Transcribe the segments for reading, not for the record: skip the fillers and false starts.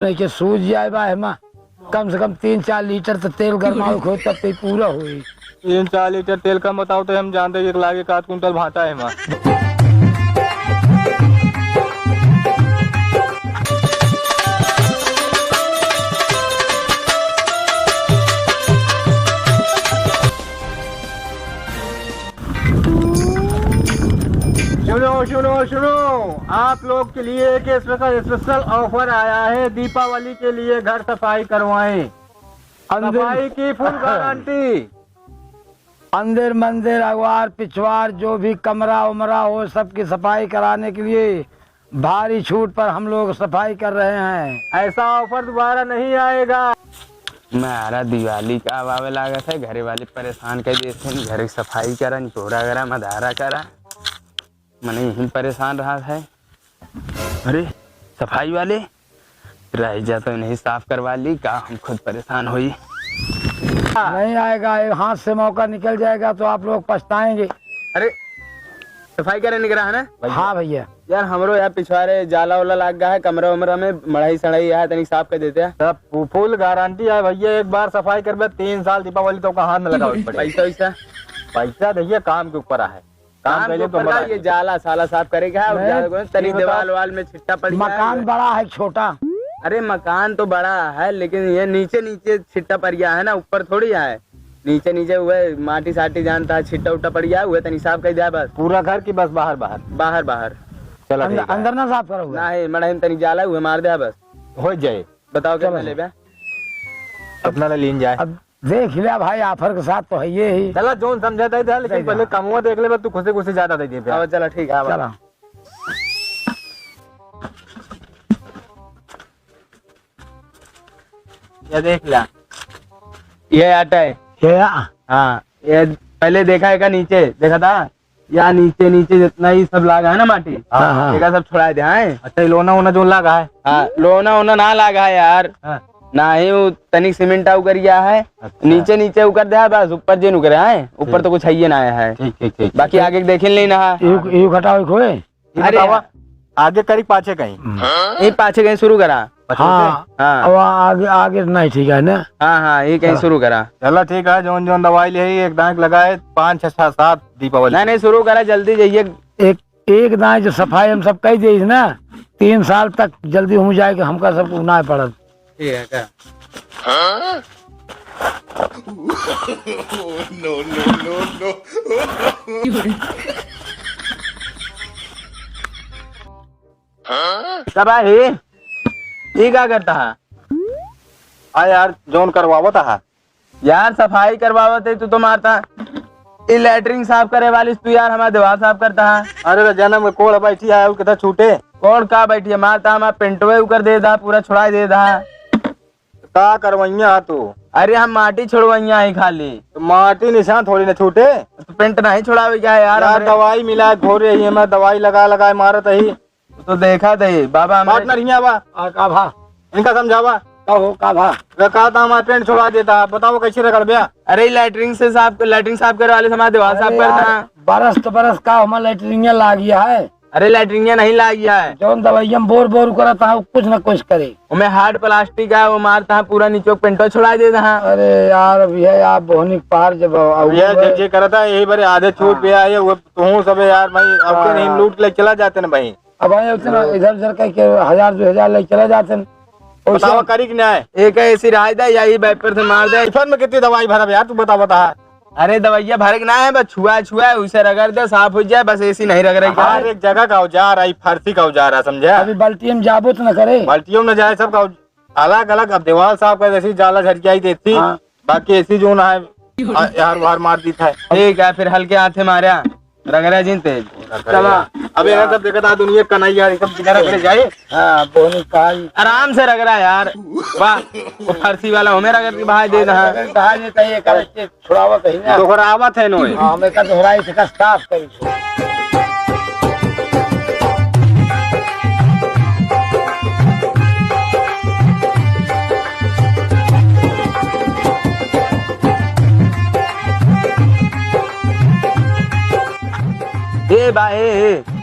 नहीं के सूझ जाए बा हेमा कम से कम 3-4 लीटर तो तेल गरमाओ खो तब तो पूरा हुई। 3-4 लीटर तेल का बताओ तो हम जानते हैं 1 लाख 1 कुंटल भाटा है माँ। सुनो सुनो सुनो, आप लोग के लिए एक स्पेशल ऑफर आया है। दीपावली के लिए घर सफाई करवाएं, सफाई की फुल गारंटी। अंदर मंदिर अगवार पिछवार जो भी कमरा उमरा हो सबकी सफाई कराने के लिए भारी छूट पर हम लोग सफाई कर रहे हैं। ऐसा ऑफर दोबारा नहीं आएगा। मारा दिवाली का आवे लागत है, घरे वाले परेशान कर देते, घर की सफाई करा निचोड़ा करा मधारा करा, मैंने यही परेशान रहा है। अरे सफाई वाले रह जा तो नहीं साफ करवा ली का, हम खुद परेशान हुई। नहीं आएगा, हाथ से मौका निकल जाएगा तो आप लोग पछताएंगे। अरे सफाई करे निकला है ना? हाँ भैया यार हमरो यार पिछवाड़े जाला वाला लाग गया है, कमरा उमरा में मढ़ाई सड़ाई है, तनिक साफ कर देते हैं। सब फुल गारंटी है भैया, एक बार सफाई कर 3 साल दीपावली तो हाथ में लगा पैसा वैसा पैसा देखिए काम के ऊपर है। काम पहले तो ये जाला साला साफ करेगा, तनिक दीवार वाल में छिट्टा पड़ गया। मकान बड़ा है छोटा? अरे मकान तो बड़ा है लेकिन ये नीचे नीचे छिट्टा पड़ गया है ना, ऊपर थोड़ी है, नीचे नीचे हुए माटी साटी जानता है, छिट्टा उट्टा पड़ गया हुआ, तनी साफ कर दिया बस। पूरा घर की बस बाहर बाहर बाहर बाहर चलो अंदर ना साफ करोगे? ना है मड़ा तनी जाला हुए मार दिया बस हो जाए। बताओ क्या ले अपना लीन जाए। अब देख लिया भाई, ऑफर के साथ तो है ये ही। चला जोन समझा था लेकिन पहले कमुआ देख ले, तू खुशी खुशी ज्यादा दे दिए। चलो ठीक है चलो ये देख ला, ये आटा है। हाँ ये पहले देखा है का नीचे देखा था, या नीचे नीचे जितना ही सब लागा है ना माटी, देखा सब छुड़ा दिया है। अच्छा लोना वोना जो लगा है? हाँ लोना वोना ना लगा है यार, ना ही वो तनिक सीमेंट उकर गया है। अच्छा। नीचे नीचे उकर दिया बस, ऊपर जे उकर है, ऊपर तो कुछ है ना है। ठीक बाकी आगे देखे नहीं ना। यू घटाओ खोए। अरे आगे करी पाछे कहीं? यही पाछे कहीं शुरू करा। हाँ हाँ आगे आगे नहीं ठीक है ना? हाँ हाँ ये कहीं शुरू करा। चलो ठीक है, जोन जोन दवाई ले एक दांत लगाए 5 6 7 दीपावली नहीं शुरू करा, जल्दी जाइए। एक दाएं जो सफाई हम सब कह दी ना, 3 साल तक जल्दी हो जाएगा, हमका सब ना पड़त। ठीक है क्या? No. सब है ये क्या करता है? यार जोन करवावत है यार, सफाई करवावत है तू तो मारता, ये लैटरिन साफ करे वाली तू यार हमारा दीवार साफ करता है। अरे जन्म में कोड़ बैठी है कितना छूटे कौन का बैठी है, मारता हमारा पेंटवे उकर दे दा, पूरा छुड़ा दे दा। का करवैया तू? अरे हम माटी छोड़वैया ही खाली, तो माटी निशान थोड़ी न छूटे, तो पेंट नहीं छुड़ावे क्या यार? दवाई मिला घोर रही है, मैं दवाई लगा मारत ही तो देखा दे बाबा बा इनका समझावा का हमारा पेंट छोड़ा देता। बताओ कैसे रगड़ गया? अरे लैटरिन साफ करे वाले हमारा दीवार साफ करता है। बरस तो बरस का हमारा लैटरिन ला गया है। अरे लैटरिन नहीं ला गया है, जो दवाइया बोर करता है कुछ न कुछ करे। मैं हार्ड प्लास्टिक है वो मारता है, पूरा नीचे पेंटो छुड़ा देता है। अरे यार भैया आप बोहनी पार जब ये करता है यही बड़े आधे छूट पे आए तू सब यार भाई, अब नहीं लूट ले चला जाते ना भाई। अब इधर उधर कह के 1000-2000 ले चले जाते हैं। बताओ करी कि ना एक ऐसी राय दे यही बैपर से मार दे। इफर में कितनी दवाई भरा यार तू बता। अरे दवाइया भरे ना है, बस छुआ उसे रगड़ दे साफ हो जाए, बस ऐसी नहीं रगड़ रही। एक जगह का औजार है, फारसी का औजार है, समझा? अभी बाल्टी में जाबो तो न करे, बाल्टियों में जाए सब का अलग अलग। अब दीवार साफ कर ऐसी जाला झटकियाई देती, बाकी ऐसी जो ना है यार बाहर मार दी था। ठीक है फिर हल्के हाथे मारा रगड़ा जिन तेज। चला अबे ना सब देखा दुनिया कन्हैया सब किनारा करे जाए। हाँ बोनी आराम से रगड़ा यार, वाह वो फारसी वाला हमें रगड़ के बाहर दे रहा है। कहा देता है ये छुड़ावा कहीं ना दोहरावत है नो हमें का दोहराई से साफ करी।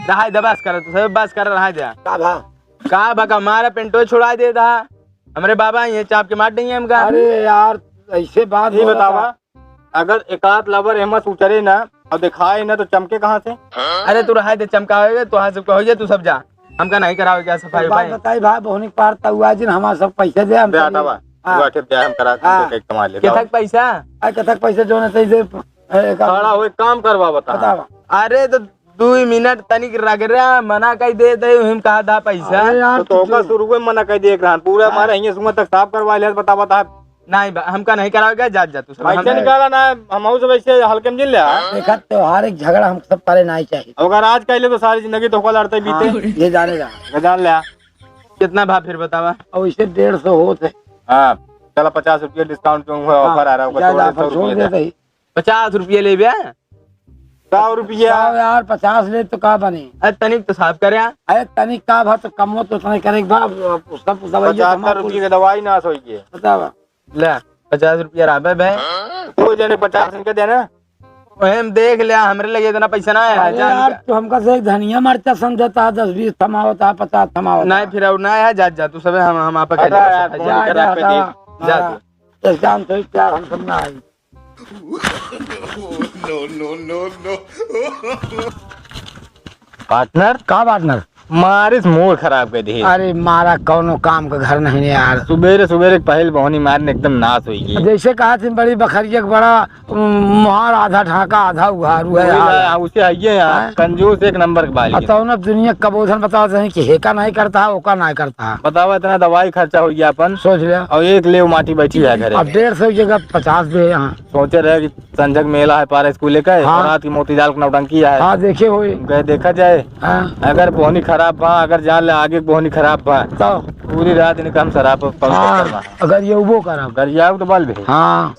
रहा दबास कर, तू सब बस कर रहा जा का का बका मारा पेंटो छुड़ा दे दा। हमारे बाबा ये चाप के मार देंगे हमका। अरे यार ऐसे बात ये हो बतावा, अगर एकाध लवर हिम्मत उतरे ना और दिखाए ना तो चमके कहाँ से? अरे तू रहा दे चमकावे तो हाँ सब कहो तू सब जा, हमका नहीं करावे क्या सफाई बात भाई। बताई भाई बहुनी पार तहुआ जिन हमारे सब पैसे दे हम बेटा बा हाँ। तू आके दे हम करा हाँ। के कमा ले। कितक पैसा? आई कथक पैसे जो न तई दे खड़ा हुए काम करवा बता। बतावा। अरे तो 2 मिनट तनिक रगड़ा मना कही दे हम कहा था पैसा। अरे यार तो का शुरू में मना कर देख रहा पूरा हमारा यहीं सुबह तक साफ करवा ले। बता बता नहीं हमका नहीं करावेगा, जा जा तू सब। पैसे निकाला ना हम सब ऐसे हल्के में जिल लिया। देखा त्योहार एक झगड़ा हम सब करे नहीं चाहिए। अगर आज कह ले तो सारी जिंदगी तो लड़ते बीते ये जानेगा जान लिया। कितना भाव फिर बतावा? और इसे 150 होते। हाँ चलो 50 रुपये डिस्काउंट ऑफर आ रहा है। 50 रुपये ले बे। 100 रुपया यार 50 ले तो का बने? अरे तनिक तो साफ करे। अरे तनिक का भा तो कम हो तो तनिक करे सब दवाई 75 रुपये की दवाई ना सोई के बतावा। ले 50 रुपया राबे बे। तो जने 50 इनके देना। हम देख लिया, हमरे लगे इतना पैसा ना है। अरे यार तो हमका से धनिया मरचा समझता 10-20 थमावता 50 थमावता। नहीं फिर और ना है, जा जा तू सब हम आप अरे यार, जा तू। जान तो प्यार हम सब ना आई। पार्टनर का पार्टनर मारिस मूड खराब कर दी। अरे मारा कौनो काम का घर नहीं यार। सुबेरे सुबेरे पहल बहनी मारने एकदम नाश हुई गई। जैसे कहा थी बड़ी बखरिया का बड़ा मुहार आधा ढाका आधा उघारू है यार। उसे आइए यार कंजूस एक नंबर के बाली। तो ना दुनिया कबोधन बताते हैं कि हेका नहीं करता है ओका नहीं करता है। बताओ इतना दवाई खर्चा हो गया अपन सोच लिया। और एक ले माटी बैठी है घर। अब 150 की जगह 50 दे यहाँ। सोचे रहे कि संजक मेला है पारा स्कूल का हाँ। रात की मोतीलाल का नौटंकी है। हाँ देखे हुए गए देखा जाए। हाँ। अगर बोहनी खराब बा, अगर जान ले आगे बोहनी खराब बा तो पूरी रात इनका हम शराब हाँ, अगर ये वो करब गरियाव तो बल भी। हाँ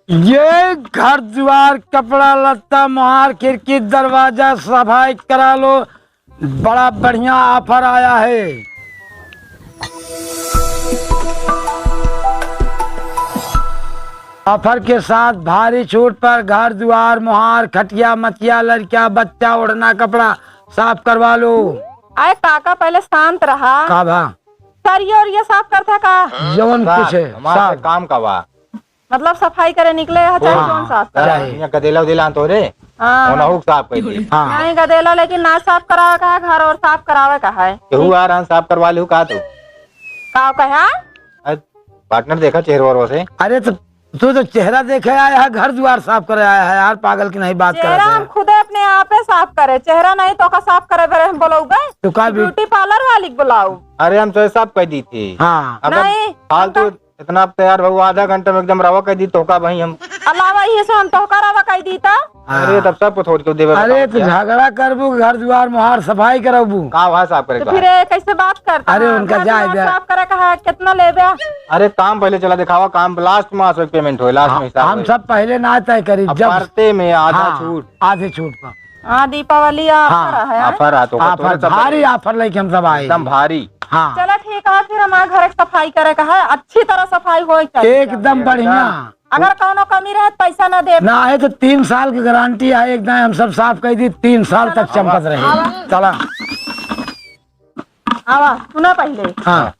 ये घर द्वार कपड़ा लत्ता मुहार खिड़की दरवाजा सफाई करा लो, बड़ा बढ़िया ऑफर आया है। ऑफर के साथ भारी छूट पर घर द्वार मुहार खटिया मतिया लड़किया बच्चा ओढ़ना कपड़ा साफ करवा लो। आए काका पहले शांत रहा। का भा सरिये और ये साफ करता का जवन कुछ है हमारा साफ। काम का बा मतलब सफाई करे निकले है चाहे हाँ। कौन साफ करे। चाहिए। गदेला उदेला तो रे हाँ होना साफ कर दे। हाँ नहीं गदेला लेकिन ना साफ करावे का है, घर और साफ करावे का है। केहू आ रहा साफ करवा ले का तो का कहा पार्टनर देखा चेहरे से। अरे तू तो चेहरा देखे आया है, घर द्वार साफ करे आया है यार। पागल की नहीं बात कर चेहरा हम खुद अपने आप साफ करे, चेहरा नहीं तो का साफ करे फिर हम बोलोगे तू का भी ब्यूटी पार्लर वाली को बुलाऊ। अरे हम तो साफ कर दी थी। हाँ अगर नहीं, फालतू इतना तैयार बहु आधा घंटे में एकदम रवा कर दी तो का भाई हम। अलावा ये से हम तो करावा कह दी था। अरे तब सबको थोड़ी तो देवे। अरे तो झगड़ा करबू घर द्वार मुहार सफाई करबू का वहाँ साफ करे तो फिर कैसे बात करता अरे है? उनका घर जाए द्वार दे। साफ करे का है, कितना लेबे? अरे काम पहले चला दिखावा, काम लास्ट में आसो पेमेंट हो लास्ट में हिसाब हम सब पहले ना तय करी अब जब भरते में आधा हाँ, छूट आधे छूट पर हाँ दीपावली ऑफर है। ऑफर आ तो ऑफर भारी ऑफर लेके हम सब आए एकदम भारी। हाँ चलो ठीक है, फिर हमारे घर की सफाई करे का है, अच्छी तरह सफाई हो चाहिए। एकदम बढ़िया। अगर कोनो कमी रहे तो पैसा न दे। ना है तो 3 साल की गारंटी है एकदम। हम सब साफ कर दी 3 साल तक चमकत रहे। चला आवा सुना पहले हाँ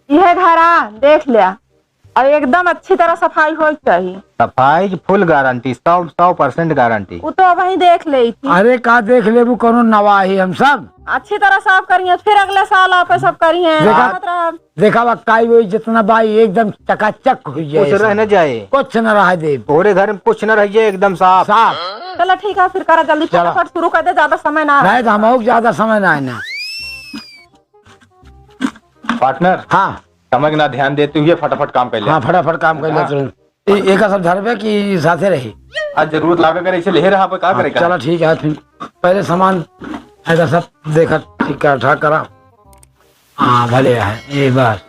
यह घर आ देख लिया और एकदम अच्छी तरह सफाई हो चाहिए। सफाई की फुल गारंटी 100% गारंटी। वो तो वही देख ले थी। अरे का देख लेबू कोनो नवाही हम सब अच्छी तरह साफ करिए, फिर अगले साल आप सब करिए। देखा बा काई वही जितना बाई एकदम चकाचक हो कुछ जाए, रह न जाए, कुछ न रह दे पूरे घर में कुछ न रहिए, एकदम साफ। साफ। चलो ठीक है, फिर करा जल्दी फटाफट शुरू कर दे, ज्यादा समय ना। नहीं तो हम ज्यादा समय ना है ना। पार्टनर हाँ समझ ना ध्यान देते हुए फटाफट काम कर ले। हाँ फटाफट काम कर ले तुरंत। एक सब धरबे की साथे रही। आज जरूरत लागे करे इसे ले रहा पे का करेगा। चलो ठीक है, फिर पहले सामान ऐसा सब देखा ठीक ठाक करा। हाँ भले है ये बात।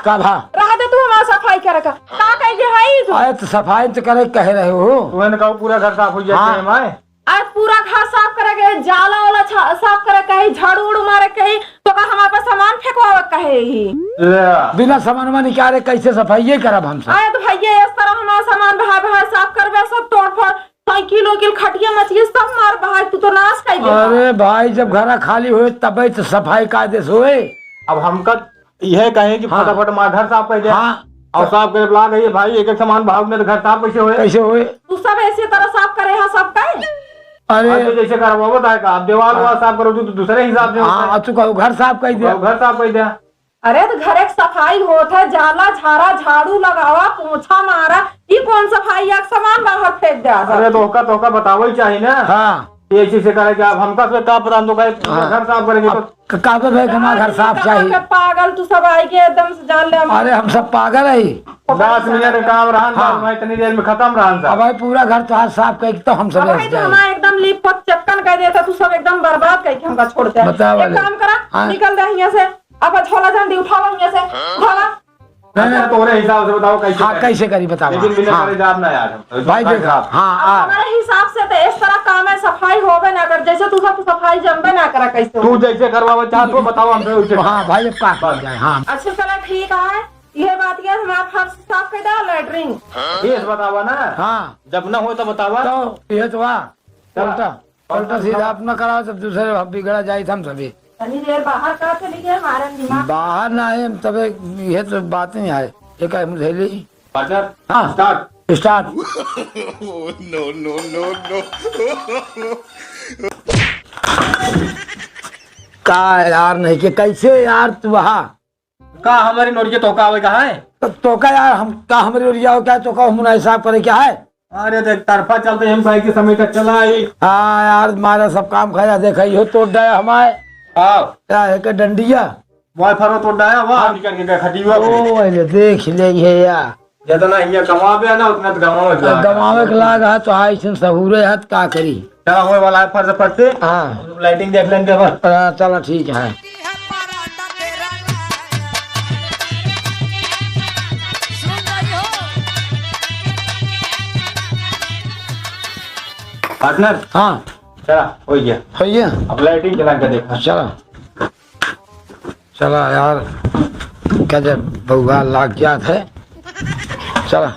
कब हाँ रहा दे तू हमारा सफाई करे का कह दे है तू अरे तो सफाई तो करे कह रहे हो तुमने कहा पूरा घर साफ हो जाते हैं माए आज पूरा घर साफ करे के जाला वाला साफ करे कहे झाड़ू उड़ू मारे कहे तो का हमारे पास सामान फेंकवा कहे ही बिना सामान निकाले कैसे सफाई करब हम सब आए तो भैया इस तरह हमारा सामान बाहर साफ करबे सब तोड़ फोड़ साइकिल वकील खटिया मछली सब मार बाहर तू तो नाश कर दे अरे भाई जब घर खाली हुए तब तो सफाई का आदेश हुए अब हमका यह कहें कि हाँ। फटाफट माँ घर साफ कर दे हाँ और साफ करे बुला गई भाई एक एक सामान भाग में तो घर साफ कैसे हुए कैसे हुए तू सब ऐसी तरह साफ करे है सब कहे अरे तो जैसे करवा बताएगा आप दीवार साफ करो तो दूसरे हिसाब से होता हाँ तू कहो घर साफ कर है। दिया और घर साफ कर दिया अरे तो घर एक सफाई होता है जाला झाड़ा झाड़ू लगावा पोछा मारा ये कौन सफाई है सामान बाहर फेंक दे अरे तो बताओ ही चाहिए ना हाँ ये चीज से करे कि आप हमका से का पता हम तो कहे घर साफ करेंगे तो कागज है हमारा घर साफ चाहिए पागल तू सब आई के एकदम से जान ले अरे हम सब पागल है 10 मिनट काम रहा हाँ। इतनी देर में खत्म रहा अब भाई पूरा घर तो हाथ साफ कर तो हम सब अब भाई तू हमारा एकदम लिप पक चक्कन कर देता तू सब एकदम बर्बाद करके हमका छोड़ते हैं बताओ एक वाले। काम करा हाँ। निकल दे यहाँ से अब झोला झंडी उठा लो यहाँ से उठावा तोरे हिसाब से बताओ कैसे हाँ करें। कैसे करी बताओ लेकिन बिना हाँ, करे जाब ना यार भाई देखा हाँ अब हमारे हिसाब से तो इस तरह काम है सफाई होवे ना कर जैसे तू सब सफाई जमबे ना करा कैसे तू जैसे करवा चाह तो बताओ हमसे वैसे हाँ भाई अब का कर जाए हाँ अच्छा चलो ठीक है ये बात ये हमारा फर्श साफ कर दे लेटरिन ये बतावा ना हाँ जब ना हो तो बतावा तो ये तो उल्टा उल्टा सीधा अपना कराओ सब दूसरे बिगड़ा जाए हम सभी तनी देर बाहर का चली गए हमारे दिमाग बाहर ना आए तब ये तो बात नहीं आए एक है मुझे पार्टनर हाँ स्टार्ट स्टार्ट का यार नहीं कि कैसे यार तू वहाँ का हमारी नोट तो आवे कहा है तो का यार हम का हमारे ओरिया क्या तो का हम हिसाब करे क्या है अरे तो एक तरफा चलते हम कहे कि समय तक चला आई हाँ यार मारा सब काम खाया देखा यो तोड़ दिया हमारे आओ क्या है कि डंडिया वाई फरो तो डाया वाह निकल के खटी हुआ ओ अरे देख ले ये यार जितना ये कमावे ना उतना तो गवावे गवावे के लाग है तो हाई सिन सहूरे है तो का करी चला होए वाला है फर्ज पड़ते हाँ लाइटिंग देख लेंगे बस चलो ठीक है पार्टनर हाँ चला हो गया भैया अब लाइटिंग चला के देखा चलो चलो यार क्या जब बउआ लाग जात है चलो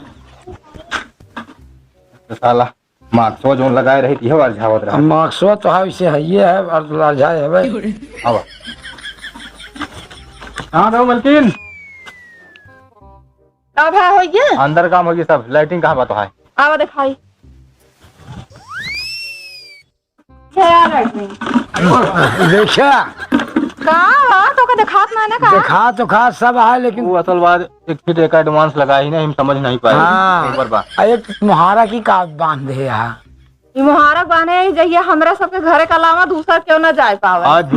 तो साला मार्क्सो जो लगाए रही थी और झावत रहा मार्क्सवा तो है इसे है ये है और लाजाए है भाई अब हाँ दो मलकिन अब है हो गया अंदर काम हो गया सब लाइटिंग कहाँ बात है आवा दिखाई क्या लेटरिन देखा का तो का दिखात मैंने कहा देखा तो खा सब है लेकिन वो असल बात एक फिट एक एडवांस लगा ही ना हम समझ नहीं पाए हाँ ऊपर बात एक मुहारा की का बांध है यहाँ ये मुहारक बाने जाइए हमरा सबके घरे के अलावा दूसरा क्यों ना जा पावे आज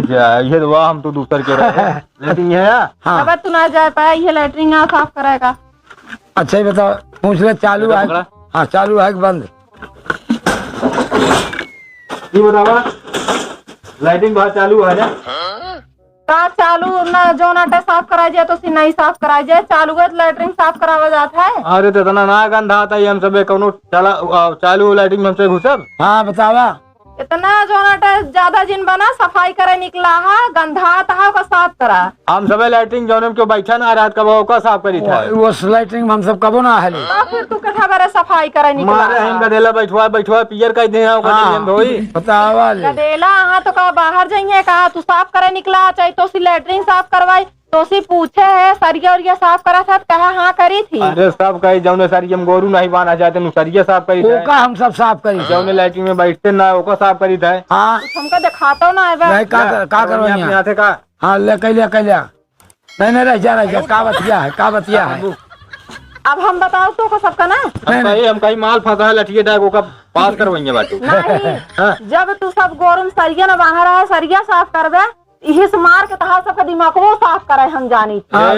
ये दुआ हम तो दूसर के रहे लेकिन ये है हाँ अब तू ना जा पाए ये लेटरिन यहाँ साफ करेगा अच्छा ही बताओ पूछ ले चालू है पकड़ा। हाँ चालू है कि बंद ये बतावा लाइटिंग बहुत चालू है ना का चालू ना जो नाटे साफ कराई जाए तो नहीं साफ कराई जाए चालू है लेटरिन साफ करावा जाता है अरे तो इतना ना गंधा आता है हम सब कौनो चालू लाइटिंग में हमसे घुसब हाँ बतावा इतना जो नाटे ज्यादा जिन बना सफाई करे निकला है गंधा था का साफ करा हम सब लाइटिंग जौन में क्यों बैठा ना रात का वो का साफ करी था वो स्लाइटिंग में हम सब कबो ना है तो फिर तू कथा बारे सफाई करे निकला मारे हम गदेला बैठवा पियर कह दे हम धोई बतावा ले गदेला हाँ तो का बाहर जाइए कहा तू साफ करे निकला चाहे तो सी लेटरिन साफ करवाई तो सी पूछे है सरिया और ये साफ करा था कहा हाँ करी थी अरे सब कही जौने सारी हम गोरू नहीं बांधा चाहते सरिया साफ करी था ओका हम सब साफ करी जौने लाइटिंग में बैठते ना ओका साफ करी था हाँ हमको दिखाता ना है नहीं का करो अपने यहाँ हाथे का हाँ ले कैलिया नहीं रह जा का बतिया है का बतिया है अब हम बताओ तो को सबका ना हम कहीं माल फंसा है लठिए डाक ओका पास करवाइए बाटू नहीं जब तू सब गोरम सरिया न बांध रहा है सरिया साफ करबे इही से मार के तहा सबका दिमाग वो साफ करे हम जानी हाँ,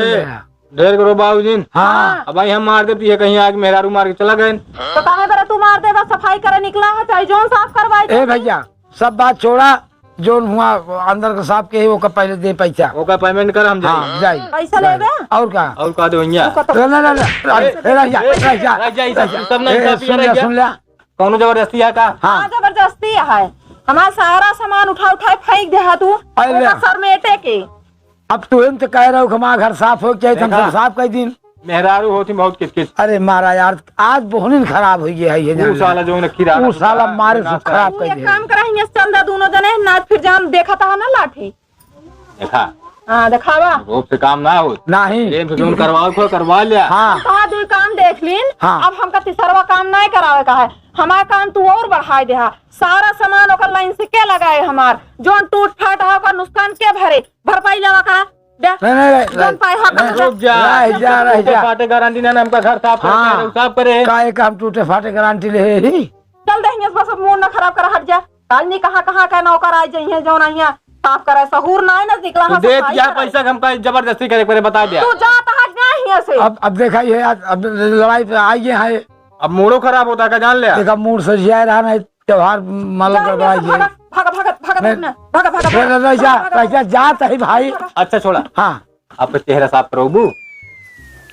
ढेर करो बाबूजी हाँ अब भाई हम मार देती है कहीं आगे मेहरारू मार के चला गए तो काहे बरा तू मार दे बस सफाई करे निकला है चाहे जोन साफ करवाई ए भैया सब बात छोड़ा जो हुआ अंदर के साहब के वो का पहले दे पैसा। ओका पेमेंट कर हम जाए। हाँ जाई पैसा लेबे और का और का दो यहाँ सुन लिया कौनो जबरदस्ती है का? हाँ हाँ जबरदस्ती है। हमारा सारा सामान उठा उठा फेंक दे तू अरे। सरमेटे के। अब तू एम तो कह रहा हूँ हमारा घर साफ हो चाहिए हम सब साफ कर दिन। मेहरारू होती बहुत किचकिच। अरे मारा यार आज बहुत खराब हो गया है ये वो साला जो न खीरा वो साला मारे से खराब तू कर एक दिया। काम करेंगे चंदा दोनों जने ना फिर जाम देखा था ना लाठी। देखा हाँ दिखावा। रोप से काम ना हो नहीं प्रेम से जोन करवाओ को करवा लिया। हाँ कहा दो काम देख लीन। हाँ। अब हमका तीसरवा काम नहीं करावे का है। हमारा काम तू और बढ़ाई दे। सारा सामान ओकर लाइन से के लगाए हमार जोन टूट फाट है ओकर नुकसान के भरे भरपाई लेवा का दे। नहीं जोन पाए हक रुक जा रह जा फाटे गारंटी ना हमका घर साफ हाँ। करे साफ करे। काय काम टूटे फाटे गारंटी ले ही चल देंगे बस अब मूड ना खराब कर हट जा। काल नहीं कहाँ का नौकर आ जाइए जो नहीं साफ करे सहूर ना है ना निकला तू दे क्या पैसा हमका जबरदस्ती करे करे बता दिया। तू जा हट जा यहाँ से। अब देखा ये अब लड़ाई पे आई है। अब मूडो खराब होता का जान लिया। देखा मूड से जिया रहा नहीं त्योहार मतलब गड़बड़ाई है। भागा जात है भाई। अच्छा छोड़ा हाँ आप चेहरा साफ करो बू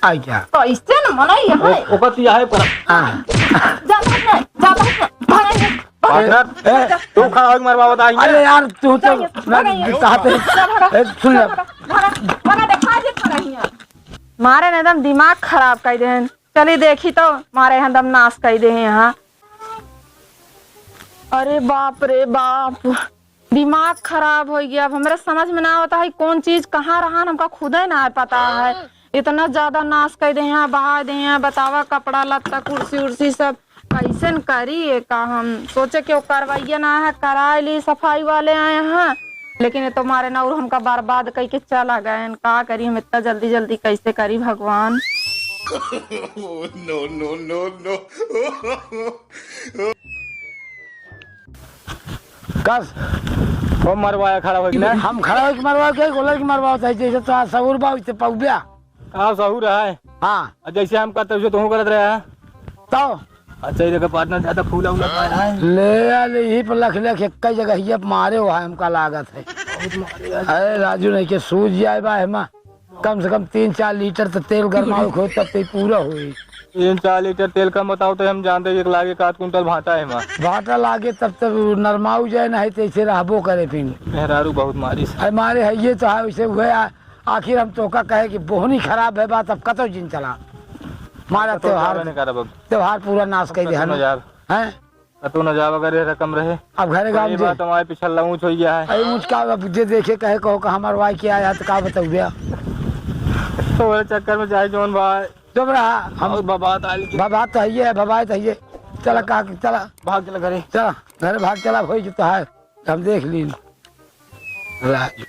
आई क्या तो इससे न मनाई है। ओकत यह है पर हाँ। पार्टनर तू खड़ा हो मरवा बताइए। अरे यार तू तो सुन ले मारे ने एकदम दिमाग खराब कर दे। चली देखी तो मारे एकदम नाश कर दे यहाँ। अरे बाप रे बाप दिमाग खराब हो गया। अब हमारे समझ में ना होता है कौन चीज कहाँ रहा हमका खुद ही ना पता है। इतना ज्यादा नाश कर दे यहाँ बहा दे यहाँ बतावा कपड़ा लत्ता कुर्सी उर्सी सब कैसे करी का। हम सोचे कि वो कार्रवाई ना है कराए ली सफाई वाले आए हैं लेकिन ये तो मारे ना और हमका बर्बाद करके चला गए। का करी हम इतना जल्दी जल्दी कैसे करी भगवान। कस वो मरवाया खड़ा हो गया। हम खड़ा होकर मरवा के गोलर की मरवा होता है जैसे तो सबूर बा वैसे पौबिया। हाँ सहू रहा है। हाँ जैसे हम करते हुए तो करत रहा है। तो अच्छा जगह पार्टनर ज्यादा फूला उला पाया है। ले यही पर लख लख एक जगह ये मारे हुआ है हमका लागत है। अरे राजू नहीं के सूझ जाए बा है कम से कम 3-4 लीटर तो तेल गरमाओ खो तब तो पूरा हुई। 3-4 लीटर तेल का बताओ तो हम जानते हैं 1 लाख 1 कुंटल भाटा है। भाटा लागे तब तक नरमाऊ जाए नहीं तो ऐसे रहबो करे फिर मेहरारू बहुत मारी से। हमारे है ये तो है वैसे हुए आखिर हम तो का कहे कि बोहनी खराब है बात अब कतो जिन चला मारा त्योहार पूरा नाश कर दिया है। तू न जा अगर रकम रहे अब घरे गाँव बात हमारे पिछला ऊंच हो गया है। अरे मुझका अब जे देखे कहे कहो का हमार वाई के आया तो का बताऊ गया तो चक्कर में जाए जोन भाई चुप रहा हम बात आली बाबा तो है भबाई तो है चला का चला भाग चला घरे चला घर भाग चला हो जाता है हम देख ली राजू